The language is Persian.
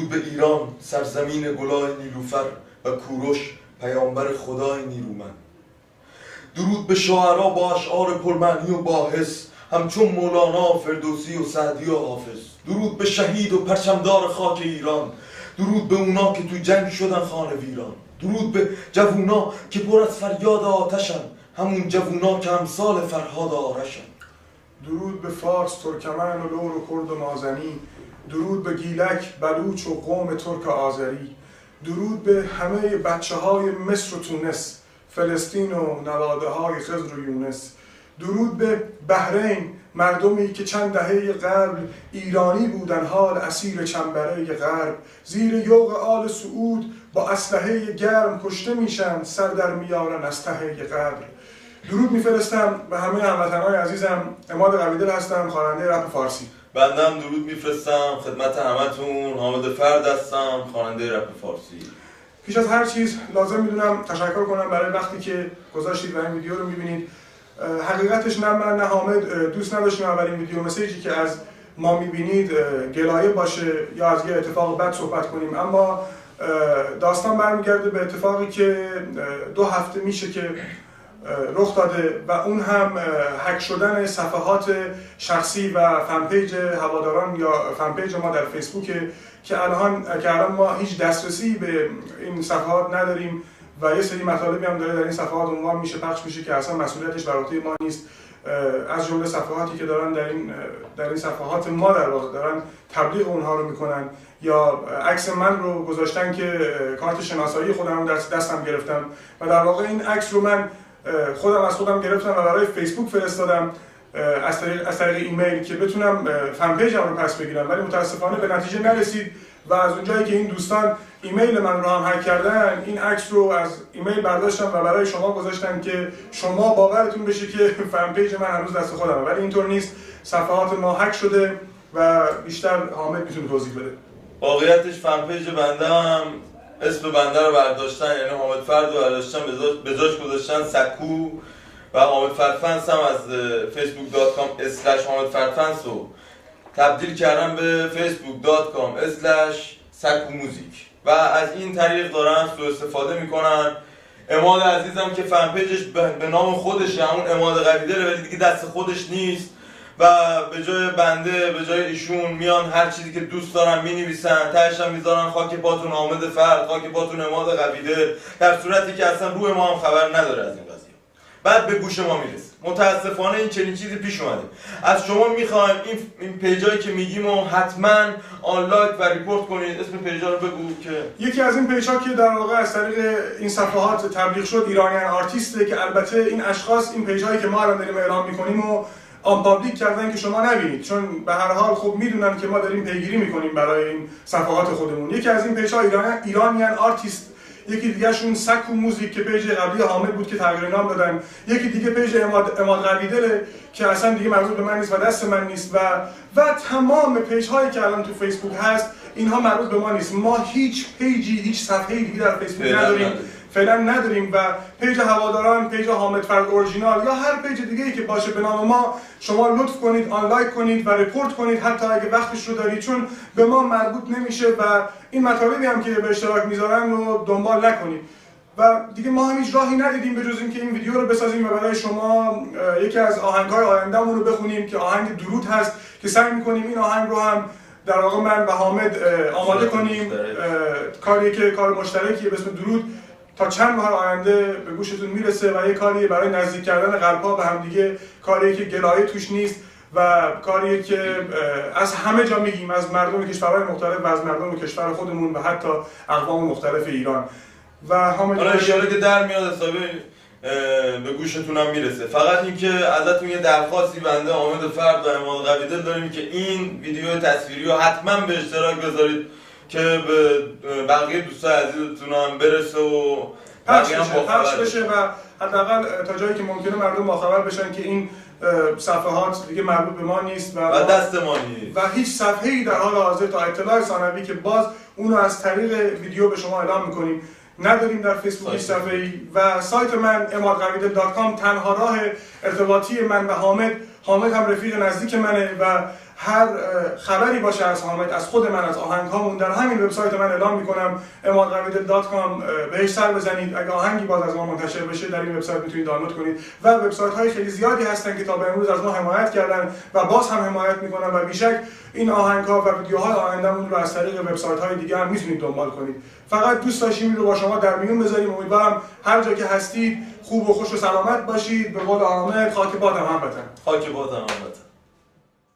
درود به ایران سرزمین گلای نیلوفر و کوروش پیامبر خدای نیرومند. درود به شاعرها با اشعار پرمعنی و باحث همچون مولانا، فردوسی و سعدی و حافظ. درود به شهید و پرچمدار خاک ایران. درود به اونا که تو جنگ شدن خانه ویران. درود به جوونا که پر از فریاد آتشن، همون جوونا که امثال فرهاد آرشن. درود به فارس، ترکمن و لور و کرد و مازنی. درود به گیلک، بلوچ و قوم ترک آذری. درود به همه بچه های مصر و تونس، فلسطین و نواده های خضر و یونس. درود به بحرین، مردمی که چند دهه قبل ایرانی بودن حال اسیر چنبره غرب. زیر یوغ آل سعود با اسلحه گرم کشته میشن، سر در میارن از ته قبر. درود میفرستم به همه هموطنهای عزیزم. عماد قویدل هستم، خواننده رپ فارسی. بنده هم درود میفرستم خدمت همتون. حامد فرد هستم، خواننده رپ فارسی. پیش از هر چیز لازم میدونم تشکر کنم برای وقتی که گذاشتید و این ویدیو رو میبینید. حقیقتش نه من نه حامد دوست نداشتیم اولین ویدیو مسیجی که از ما میبینید گلایه باشه یا از یه اتفاق بد صحبت کنیم، اما داستان برمیگرده به اتفاقی که 2 هفته میشه که رخ داده و اون هم هک شدن صفحات شخصی و فنپیج هواداران یا فنپیج ما در فیسبوک که الان ما هیچ دسترسی به این صفحات نداریم و یه سری مطالبی هم داره در این صفحات عنوان میشه، پخش میشه که اصلا مسئولیتش بر عهده ما نیست. از جمله صفحاتی که دارن در این صفحات ما در واقع دارن تبلیغ اونها رو میکنن، یا عکس من رو گذاشتن که کارت شناسایی خودم رو دستم گرفتم و در واقع این عکس رو من از خودم گرفتم و برای فیسبوک فرستادم از طریق ایمیل که بتونم فن پیجم رو پس بگیرم، ولی متاسفانه به نتیجه نرسید و از اونجایی که این دوستان ایمیل من رو هم هک کردن، این عکس رو از ایمیل برداشتم و برای شما گذاشتم که شما باورتون بشه که فن پیج من هنوز دست خودمه، ولی اینطور نیست. صفحات ما هک شده و بیشتر حامد میتونه توضیح بده. واقعیتش فن پیج بنده هم اسم بنده رو برداشتن، یعنی حامد فرد رو برداشتن به جاش گذاشتن سکو و حامد فردفنس هم از facebook.com/حامدفردفنس رو تبدیل کردن به facebook.com/سکوموزیک و از این طریق دارن سوء استفاده میکنن. عماد عزیزم که فن پیجش به نام خودشه، همون عماد قویدله، ولی دیگه دست خودش نیست و به جای بنده به جای ایشون میان هر چیزی که دوست دارن مینویسن، تهش هم میذارن خاک پاتون حامد فرد، خاک پاتون عماد قویدل، در صورتی که اصلا روح ما هم خبر نداره از این قضیه. بعد به گوش ما میرسه. متاسفانه این چنین چیزی پیش اومده. از شما میخوایم این پیجایی که میگیم و حتما آنلایک و ریپورت کنید. اسم پیجا رو بگو. که یکی از این پیج‌ها که در واقع از طریق این صفحات تبلیغ شد ایرانیان آرتیسته که البته این اشخاص این پیجایی که ما الان داریم اعلام میکنیم و آن پابلیک کردن که شما نبینید، چون به هر حال خب میدونن که ما داریم پیگیری میکنیم برای این صفحات خودمون. یکی از این پیج‌ها ایرانیان آرتیست، یکی دیگه شون سکو موزیک که پیج قبلی حامد بود که تغییر نام دادن، یکی دیگه پیج عماد قویدله که اصلا دیگه مربوط به من نیست و دست من نیست و تمام پیج هایی که الان تو فیسبوک هست اینها مربوط به ما نیست. ما هیچ پیجی، هیچ صفحه‌ای دیگه در فیسبوک فعلا نداریم و پیج هواداران، پیج حامد فرد اورجینال یا هر پیج دیگه‌ای که باشه به نام ما شما لطف کنید آنلایک کنید و رپورت کنید، حتی اگه وقتش رو دارید، چون به ما مربوط نمیشه و این مطالبی هم که به اشتراک میذارن رو دنبال نکنید. و دیگه ما هم هیچ راهی ندیدیم به جز اینکه این ویدیو رو بسازیم و برای شما یکی از آهنگ‌های آینده‌مون رو بخونیم که آهنگ درود هست که سعی می‌کنیم این آهنگ رو هم در واقع من و حامد آماده کنیم. کار مشترکی به اسم درود تا چند ماه آینده به گوشتون میرسه و یه کاری برای نزدیک کردن قلب‌ها به هم دیگه، کاری که گلایه توش نیست و کاری که از همه جا میگیم، از مردم کشورهای مختلف و از مردم کشور خودمون و حتی اقوام مختلف ایران. و حامد اشاره که در میاد حسابی به گوشتون هم میرسه. فقط اینکه ازتون یه درخواستی بنده حامد فرد و عماد قویدل داریم که این ویدیو تصویری رو حتما به اشتراک بذارید که به بقیه دوستای عزیزتون هم برسه و پخش بشه و حداقل تا جایی که ممکنه مردم باخبر بشن که این صفحات دیگه مربوط به ما نیست و دست ما نیست و هیچ صفحه‌ای در حال حاضر تا اطلاع ثانوی که باز اونو از طریق ویدیو به شما اعلام می‌کنیم نداریم در فیسبوک هیچ صفحه‌ای و سایت من emadqavidel.com تنها راه ارتباطی من و حامد هم رفیق نزدیک منه و هر خبری باشه از حامد، از خود من، از آهنگامون در همین وبسایت من اعلام میکنم emadqavidel.com. بهش سر بزنید. اگه آهنگی باز از ما منتشر بشه در این وبسایت میتونید دانلود کنید و وبسایت های خیلی زیادی هستن که تا به امروز از ما حمایت کردن و باز هم حمایت میکنن و بیشک این آهنگ‌ها و ویدیوهای آینده‌مون رو از طریق وبسایت‌های دیگه هم میتونید دنبال کنید. فقط دوست داشتیم رو با شما در میون بذاریم. امیدوارم هر جا که هستید خوب و خوش و سلامت باشید. به قول حامد خاک باد هموطن. خاک باد هموطن.